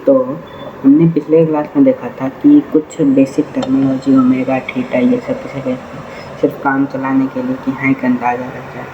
तो हमने पिछले क्लास में देखा था कि कुछ बेसिक टर्मिनोलॉजी ओमेगा थीटा ये सब किसी सिर्फ काम चलाने के लिए कि हाँ एक अंदाज़ा रह जाए,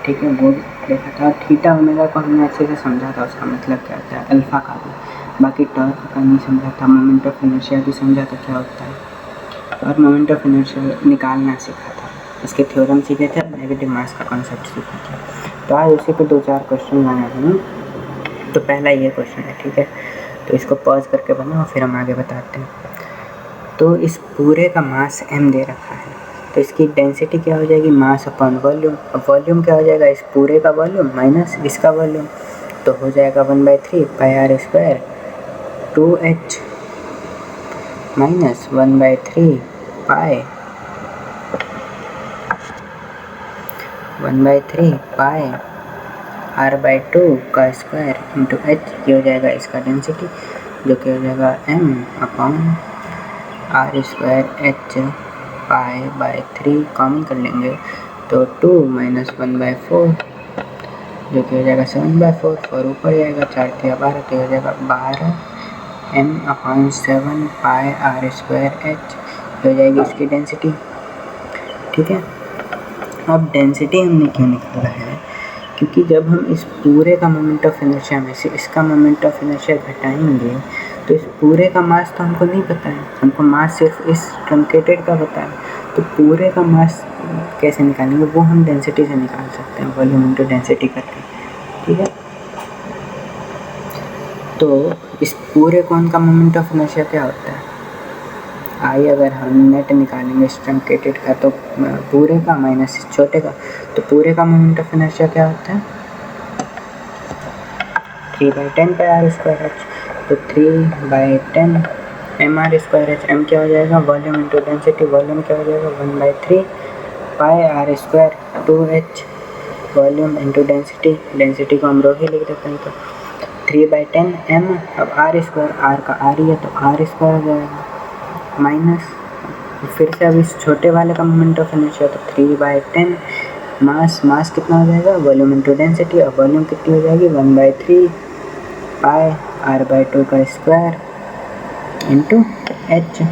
ठीक है, वो देखा था। थीटा ओमेगा को हमने अच्छे से समझा था, उसका मतलब क्या होता है, अल्फ़ा का भी, बाकी टॉर्क का नहीं समझा था। मोमेंट ऑफ इनर्शिया भी समझा था क्या होता है, और मोमेंट ऑफ इनर्शिया निकालना सीखा था, इसके थ्योरम सीखे थे, नेगेटिव मास का कॉन्सेप्ट सीखा था। तो आज उसी पे 2-4 क्वेश्चन लाया हूँ। तो पहला ये क्वेश्चन है, ठीक है, तो इसको पॉज करके बनाओ, फिर हम आगे बताते हैं। तो इस पूरे का मास m दे रखा है, तो इसकी डेंसिटी क्या हो जाएगी, मास अपॉन वॉल्यूम। अब वॉल्यूम क्या हो जाएगा, इस पूरे का वॉल्यूम माइनस इसका वॉल्यूम, तो हो जाएगा 1/3 pi are square 2h minus 1/3 pi 1/3 pi r/2 का स्क्वायर इंटू h, ये हो जाएगा इसका डेंसिटी, जो कि हो जाएगा m upon R square h पाई/3, कॉमन कर लेंगे तो 2 माइनस 1/4, जो कि हो जाएगा 7/4, 4 ऊपर जाएगा, 4×3 = 12, तो हो जाएगा 12 m upon 7 pi are square h, हो जाएगी इसकी डेंसिटी, ठीक है। अब डेंसिटी हमने क्यों निकाला है, क्योंकि जब हम इस पूरे का मोमेंट ऑफ इनर्शिया में से इसका मोमेंट ऑफ इनर्शिया घटाएंगे तो इस पूरे का मास तो हमको नहीं पता है, हमको मास सिर्फ इस ट्रंकेटेड का पता है। तो पूरे का मास कैसे निकालेंगे, वो हम डेंसिटी से निकाल सकते हैं, वॉल्यूम इनटू डेंसिटी करके, ठीक है। तो इस पूरे कौन का मोमेंट ऑफ इनर्शिया क्या होता है, आई अगर हम नेट निकालेंगे इस ट्रंकेटेड का, तो पूरे का माइनस इस छोटे का, तो पूरे का मोमेंट ऑफ इनर्शिया क्या होता है, 3/10 पाई आर स्क्वायर h, तो 3/10 m r square h, m क्या हो जाएगा, वॉल्यूम इंटू डेंसिटी, वॉल्यूम क्या हो जाएगा 1/3 pi are square 2h, volume into density, density को हम रो ही लिख देते हैं, तो 3/10 m, अब आर स्क्वायर, आर का आर ही है तो आर स्क्वायर हो जाएगा, माइनस फिर से अब इस छोटे वाले का मोमेंट ऑफ इनर्शिया, तो 3/10 मास कितना हो जाएगा, वॉल्यूम इंटू डेंसिटी, और वॉल्यूम कितनी हो जाएगी 1/3 पाई r/2 का स्क्वायर इंटू h,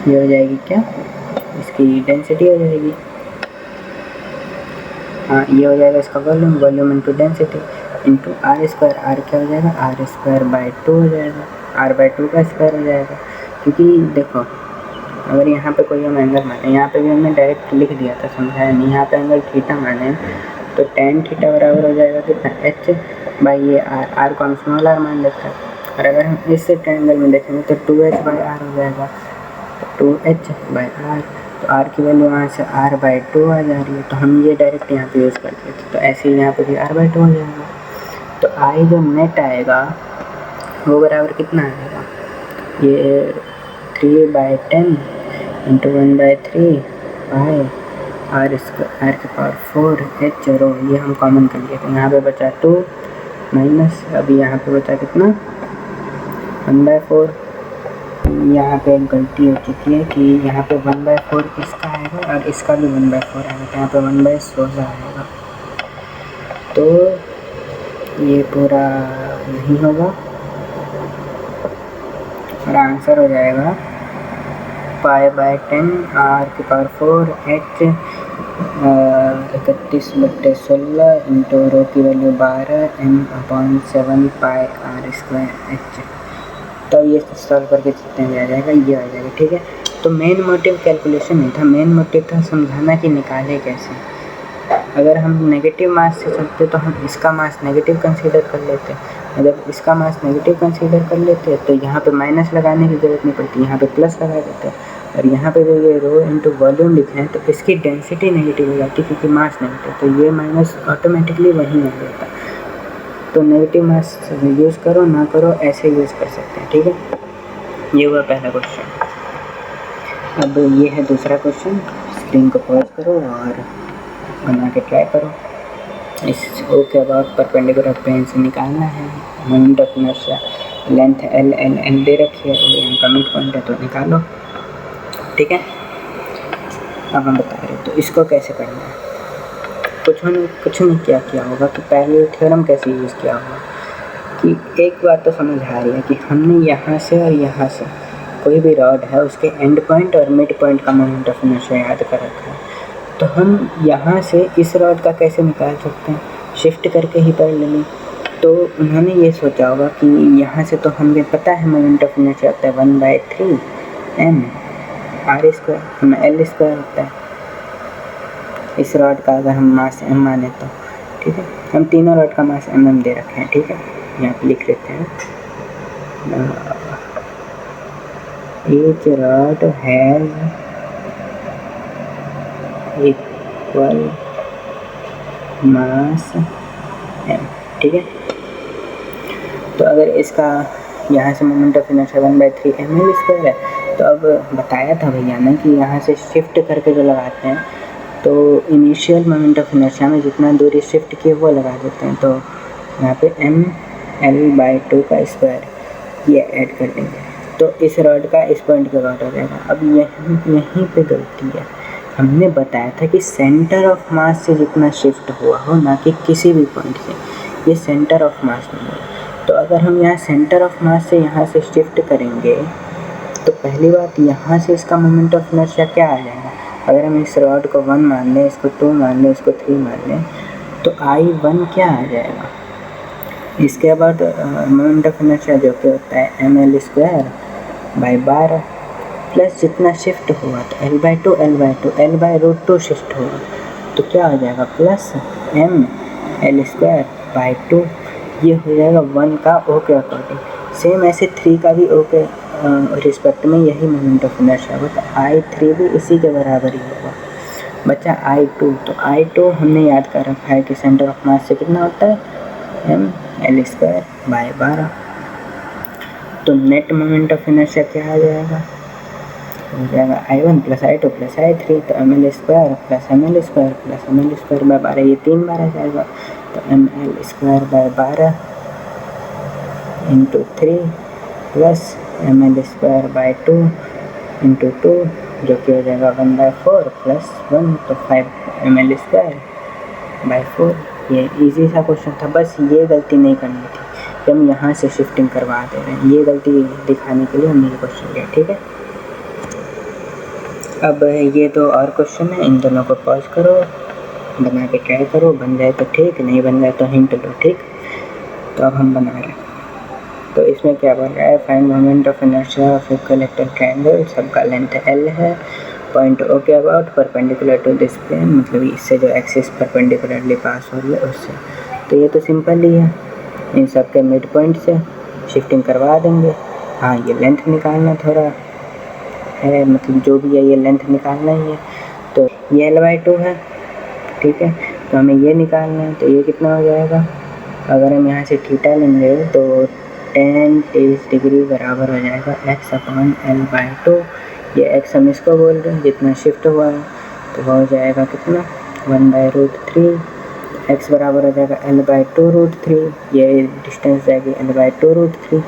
ये हो जाएगी क्या, इसकी डेंसिटी हो जाएगी, हाँ ये हो जाएगा इसका volume, volume into density into r square, r क्या हो जाएगा, r²/2 हो जाएगा, r/2 का स्क्वायर हो जाएगा। क्योंकि देखो अगर यहाँ पे कोई हम एंगल माने, यहाँ पे भी हमने डायरेक्ट लिख दिया था, समझाया नहीं, यहाँ पे एंगल थीटा माने तो tan थीटा बराबर हो जाएगा कितना, h बाई ये r को हम स्मॉल r मान लेते हैं, और अगर हम इस ट्रायंगल में देखेंगे तो 2h/r हो जाएगा, 2h/r, तो r की वैल्यू वहाँ से r/2 आ जा रही है, तो हम ये डायरेक्ट यहाँ पे यूज़ कर देते, तो ऐसे ही यहाँ पे भी r/2 हो जाएगा। तो आई जो नेट आएगा वो बराबर कितना आएगा, ये 3/10 इंटू 1/3 पाई r²4 h रो, ये हम कॉमन कर लिए, तो यहाँ पे बचा 2 माइनस, अभी यहाँ पे बचा कितना 1/4, यहाँ पे एक गलती हो चुकी है कि यहाँ पे 1/4 इसका आएगा और इसका भी 1/4 आएगा, तो यहाँ पे 1/16 आएगा, तो ये पूरा नहीं होगा और आंसर हो जाएगा π/10 r⁴ h 31/16 इंटू रो की वैल्यू 12 m/7 पाई r² h। तो ये सॉल्व करके जितने भी आ जाएगा ये आ जाएगा, ठीक है। तो मेन मोटिव कैलकुलेशन नहीं था, मेन मोटिव था समझाना कि निकाले कैसे। अगर हम नेगेटिव मास से चलते तो हम इसका मास नेगेटिव कंसीडर कर लेते, अगर इसका मास नेगेटिव कंसीडर कर लेते तो यहाँ पे माइनस लगाने की ज़रूरत नहीं पड़ती, यहाँ पे प्लस लगा देते, और यहाँ पे जो ये रो इंटू वॉल्यूम लिखे हैं तो इसकी डेंसिटी नेगेटिव हो जाती क्योंकि मास नेगेटिव, तो ये माइनस ऑटोमेटिकली वहीं आ जाता। तो नेगेटिव मास यूज़ करो ना करो ऐसे यूज़ कर सकते हैं, ठीक है। ये हुआ पहला क्वेश्चन। अब ये है दूसरा क्वेश्चन, स्क्रीन को पॉज करो और बना के ट्राई करो। इस ओ के अबाउट परपेंडिकुलर प्लेन से निकालना है moment of inertia, length L दे रखी है, और यहाँ का मिड पॉइंट है तो निकालो, ठीक है। अब हम बता रहे तो इसको कैसे करना है, कुछ नहीं किया होगा कि पहले थ्योरम कैसे यूज़ किया होगा कि एक बात तो समझ आ रही है कि हमने यहाँ से और यहाँ से कोई भी रॉड है उसके एंड पॉइंट और मिड पॉइंट का मोमेंट ऑफ इनर्शिया याद कर रखा है, तो हम यहाँ से इस रॉड का कैसे निकाल सकते हैं, शिफ्ट करके ही पैरेलली। तो उन्होंने ये सोचा होगा कि यहाँ से तो हमें पता है मोमेंट ऑफ इनर्शिया होता है 1/3 m r², हमें l² होता है इस रॉड का, अगर हम मास m माने तो। ठीक है, हम तीनों रॉड का मास mm दे रखे हैं। ठीक है, यहाँ पे लिख लेते हैं each rod has equal mass m। ठीक है, तो अगर इसका यहाँ से मोमेंट ऑफ इनर्शिया 1/3 ml² है, तो अब बताया था भैया ने कि यहाँ से शिफ्ट करके जो लगाते हैं तो इनिशियल मोमेंट ऑफ इनर्शिया में जितना दूरी शिफ्ट की वो लगा देते हैं, तो यहाँ पे ml/2 का स्क्वायर ये ऐड कर देंगे, तो इस रॉड का इस पॉइंट के अबाउट हो जाएगा। अब यहीं पे गलती है, हमने बताया था कि सेंटर ऑफ मास से जितना शिफ्ट हुआ हो, ना कि किसी भी पॉइंट से, ये सेंटर ऑफ मास नहीं है। तो अगर हम यहाँ सेंटर ऑफ मास से यहाँ से शिफ्ट करेंगे तो पहली बात यहाँ से इसका मोमेंट ऑफ इनर्शिया क्या आ जाएगा, अगर हम इस रॉड को 1 मान लें, इसको 2 मान लें, इसको 3 मान लें, तो I1 क्या आ जाएगा, इसके बाद मोमेंट ऑफ इनर्शिया जो कि होता है ml² प्लस जितना शिफ्ट हुआ तो l/2 शिफ्ट हुआ तो क्या हो जाएगा प्लस ml²/2, ये हो जाएगा 1 का O के अकॉर्डिंग। सेम ऐसे 3 का भी O के रिस्पेक्ट में यही मोमेंट ऑफ इनर्शिया होगा, तो I3 भी इसी के बराबर ही होगा। बचा I2, तो I2 हमने याद कर रखा है कि सेंटर ऑफ मास से कितना होता है ml²/12। तो नेट मोमेंट ऑफ इनर्शिया क्या आ जाएगा, हो जाएगा I1 + I2 + I3, तो ml² + ml² + ml²/12, ये 3 बार आ जाएगा, तो ml²/12 × 3 + ml²/2 × 2, जो कि हो जाएगा 1/4 + 1, तो 5 ml²/4। ये इजी सा क्वेश्चन था, बस ये गलती नहीं करनी थी कि हम यहाँ से शिफ्टिंग करवा दे रहे हैं, ये गलती दिखाने के लिए हमने ये क्वेश्चन लिया। ठीक है, अब ये तो और क्वेश्चन है, इन दोनों को पॉज करो, बना के ट्राई करो, बन जाए तो ठीक, नहीं बन जाए तो हिंट लो। ठीक, तो अब हम बना रहे हैं, तो इसमें क्या बन रहा है, find moment of inertia of equilateral triangle, सबका लेंथ L है, पॉइंट O के about perpendicular to this plane, मतलब इससे जो एक्सिस परपेंडिकुलरली पास हो रही है उससे। तो ये तो सिंपल ही है, इन सब के मिड पॉइंट से शिफ्टिंग करवा देंगे। हाँ, ये लेंथ निकालना थोड़ा है, मतलब जो भी है ये लेंथ निकालना ही है, तो ये L/2 है। ठीक है, तो हमें ये निकालना है, तो ये कितना हो जाएगा, अगर हम यहाँ से थीटा लेंगे तो tan 30 डिग्री बराबर हो जाएगा x/L/2। ये x हम इसको बोल रहे हैं जितना शिफ्ट हुआ है, तो वो हो जाएगा कितना 1/√3, x बराबर हो जाएगा L/2√3, ये डिस्टेंस जाएगी L/2√3।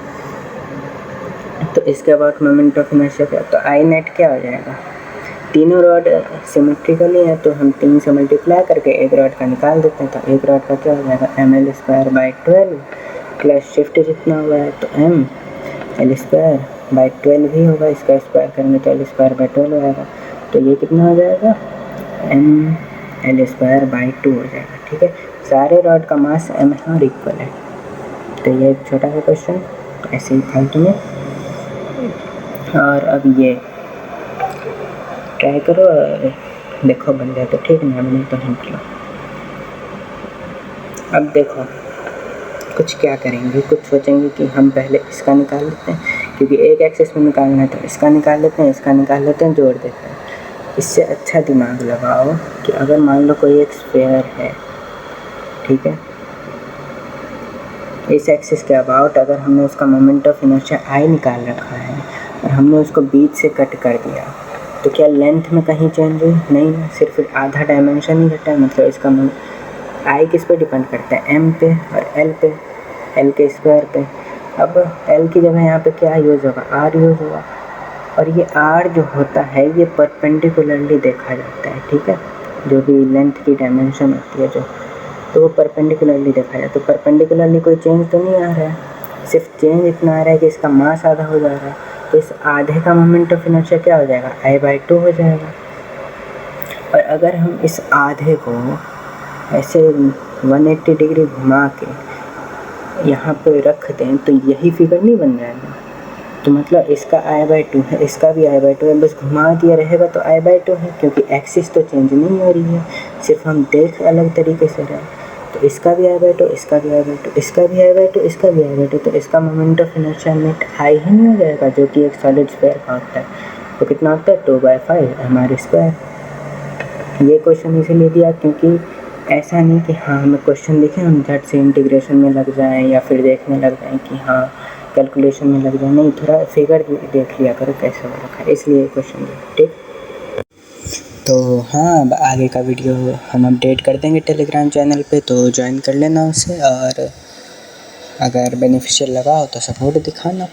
तो इसके बाद मोमेंट ऑफ इनर्शिया क्या, तो आई नेट क्या हो जाएगा, तीनों रॉड सिमेट्रिकली है तो हम 3 से मल्टीप्लाई करके एक रॉड का निकाल देते हैं, तो एक रॉड का क्या हो जाएगा ml²/12 प्लस शिफ्ट जितना हुआ है तो ml²/12 ही होगा, इसका स्क्वायर करेंगे तो l²/12 हो जाएगा, तो ये कितना हो जाएगा ml²/2 हो जाएगा। ठीक है, सारे रॉड का मास m है और इक्वल है। तो ये एक छोटा सा क्वेश्चन ऐसे ही फालतू में, और अब ये ट्राई करो, देखो बन जाए तो ठीक, नहीं बने तो हिंट लो। अब देखो कुछ क्या करेंगे, कुछ सोचेंगे कि हम पहले इसका निकाल लेते हैं, क्योंकि एक एक्सिस में निकालना है तो इसका निकाल लेते हैं, इसका निकाल लेते हैं, जोड़ देते हैं। इससे अच्छा दिमाग लगाओ कि अगर मान लो कोई एक स्फीयर है, ठीक है, इस एक्सिस के अबाउट अगर हमने उसका मोमेंट ऑफ इनर्शिया आई निकाल रखा है और हमने उसको बीच से कट कर दिया, तो क्या लेंथ में कहीं चेंज हुई? नहीं, सिर्फ आधा डायमेंशन ही घटा है। मतलब इसका आई किस पे डिपेंड करता है, एम पे और एल पे, एल के स्क्वायर पे। अब एल की जगह यहाँ पे क्या यूज़ होगा, आर यूज़ होगा, और ये आर जो होता है ये परपेंडिकुलरली देखा जाता है। ठीक है, जो भी लेंथ की डायमेंशन होती है जो तो वो परपेंडिकुलरली देखा जाए, तो परपेंडिकुलरली कोई चेंज तो नहीं आ रहा है, सिर्फ चेंज इतना आ रहा है कि इसका मास आधा हो जा रहा है। तो इस आधे का मोमेंट ऑफ इनर्शिया क्या हो जाएगा, I/2 हो जाएगा। और अगर हम इस आधे को ऐसे 180 डिग्री घुमा के यहाँ पे रख दें तो यही फिगर नहीं बन जाएगा। तो मतलब इसका I/2 है, इसका भी I/2 है, बस घुमा दिया रहेगा तो I/2 है, क्योंकि एक्सिस तो चेंज नहीं हो रही है, सिर्फ हम देख अलग तरीके से रहे। तो इसका भी I/2, इसका भी I/2, इसका भी I/2, इसका भी I/2, तो इसका मोमेंट ऑफ इनर्शिया नेट आई ही नहीं हो जाएगा, जो कि एक सॉलिड स्फीयर का होता है। तो कितना होता है, 2/5 mr²। ये क्वेश्चन इसीलिए दिया क्योंकि ऐसा नहीं कि हाँ हमें क्वेश्चन लिखे हम झट से इंटीग्रेशन में लग जाएं या फिर देखने लग जाएं कि हाँ कैलकुलेशन में लग जाए, नहीं, थोड़ा फिगर भी देख लिया करो कैसे हो रखा है, इसलिए क्वेश्चन दिया। ठीक, तो हाँ अब आगे का वीडियो हम अपडेट कर देंगे टेलीग्राम चैनल पे, तो ज्वाइन कर लेना उसे, और अगर बेनिफिशियल लगा हो तो सपोर्ट दिखाना।